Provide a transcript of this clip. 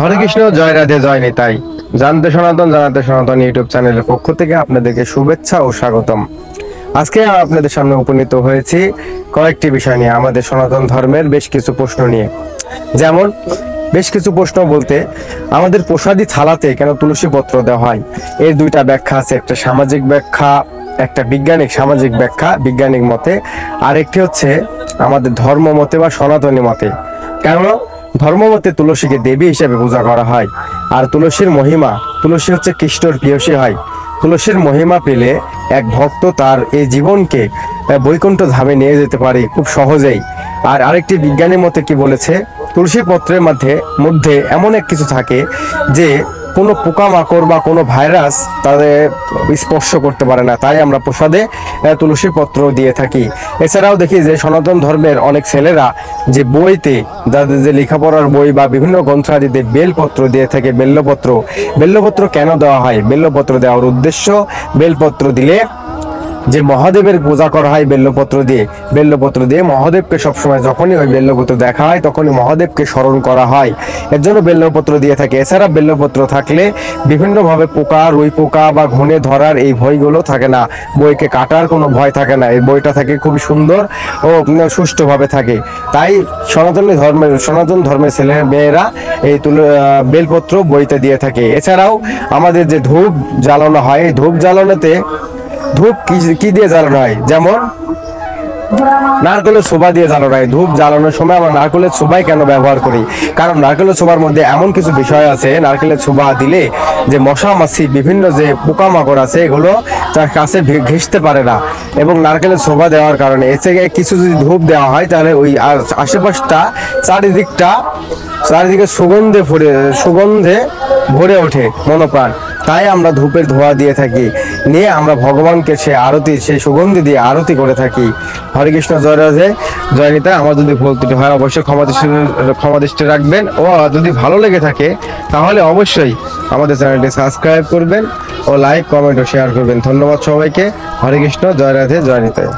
হরে কৃষ্ণ, জয় রাধে, জয় নিতাই। জানতে সনাতন জানাতে সনাতন ইউটিউব চ্যানেলের পক্ষ থেকে আপনাদেরকে শুভেচ্ছা ও স্বাগতম। আজকে আপনাদের সামনে উপনীত হয়েছি কয়েকটি বিষয় নিয়ে, আমাদের সনাতন ধর্মের বেশ কিছু প্রশ্ন নিয়ে। যেমন বেশ কিছু প্রশ্ন বলতে, আমাদের প্রসাদী থালাতে কেন তুলসী পত্র দেওয়া হয়, এর দুইটা ব্যাখ্যা আছে। একটা সামাজিক ব্যাখ্যা, একটা বিজ্ঞানিক সামাজিক ব্যাখ্যা বিজ্ঞানিক মতে, আর একটি হচ্ছে আমাদের ধর্ম মতে বা সনাতনী মতে। কেন ধর্মমতে তুলসীকে দেবী হিসেবে পূজা করা হয়, আর তুলসীর মহিমা, তুলসী হচ্ছে কৃষ্ণর প্রিয়সী হয়। তুলসীর মহিমা পেলে এক ভক্ত তার এই জীবনকে বৈকুণ্ঠ ধামে নিয়ে যেতে পারে খুব সহজেই। আর আরেকটি বিজ্ঞানী মতে কি বলেছে, তুলসী পত্রের মধ্যে এমন এক কিছু থাকে যে কোনো পোকামাকড় বা কোনো ভাইরাস তাদের স্পর্শ করতে পারে না, তাই আমরা প্রসাদে তুলসী পত্র দিয়ে থাকি। এছাড়াও দেখি যে সনাতন ধর্মের অনেক ছেলেরা যে বইতে, যাদের যে লেখাপড়ার বই বা বিভিন্ন গ্রন্থাদিতে বেলপত্র দিয়ে থাকে। বেলপত্র কেন দেওয়া হয়? বেলপত্র দেওয়ার উদ্দেশ্য, বেলপত্র দিলে যে মহাদেবের পূজা করা হয় বেল্লপত্র দিয়ে মহাদেবকে সবসময় যখনই ওই বেল্লপত্র দেখা হয় তখনই মহাদেবকে স্মরণ করা হয়, এর জন্য বেল্লপত্র দিয়ে থাকে। এছাড়া বেল্লপত্র থাকলে বিভিন্নভাবে পোকা, রুই পোকা বা ঘুণে ধরার এই ভয়গুলো থাকে না, বইকে কাটার কোনো ভয় থাকে না, এই বইটা থাকে খুব সুন্দর ও সুষ্ঠুভাবে থাকে। তাই সনাতন ধর্মের ছেলে মেয়েরা এই বেলপত্র বইতে দিয়ে থাকে। এছাড়াও আমাদের যে ধূপ জ্বালানো হয়, এই ধূপ জ্বালানোতে ধূপ কি দিয়ে জ্বালানো হয়? যেমন নারকেলের ছোবা দিয়ে জ্বালানো হয়। ধূপ জ্বালানোর সময় আমরা নারকেলের ছোবাই কেন ব্যবহার করি? কারণ নারকেলের ছোবার মধ্যে এমন কিছু বিষয় আছে, নারকেলের ছোবা দিলে যে মশা মাছি বিভিন্ন যে পোকামাকড় আছে এগুলো তার কাছে ঘেঁষতে পারে না। এবং নারকেলের ছোবা দেওয়ার কারণে এসে কিছু যদি ধূপ দেওয়া হয় তাহলে ওই আশেপাশটা চারিদিকে সুগন্ধে ভরে ওঠে মনোপ্রাণ। তাই আমরা ধূপের ধোঁয়া দিয়ে থাকি, নিয়ে আমরা ভগবানকে সেই সুগন্ধি দিয়ে আরতি করে থাকি। হরে কৃষ্ণ, জয় রাধে, জয় নিতাই। আমার যদি ভুল ত্রুটি হয় অবশ্যই ক্ষমা দৃষ্টি রাখবেন, ও যদি ভালো লেগে থাকে তাহলে অবশ্যই আমাদের চ্যানেলটি সাবস্ক্রাইব করবেন ও লাইক, কমেন্ট ও শেয়ার করবেন। ধন্যবাদ সবাইকে। হরে কৃষ্ণ, জয় রাধে, জয় নিতাই।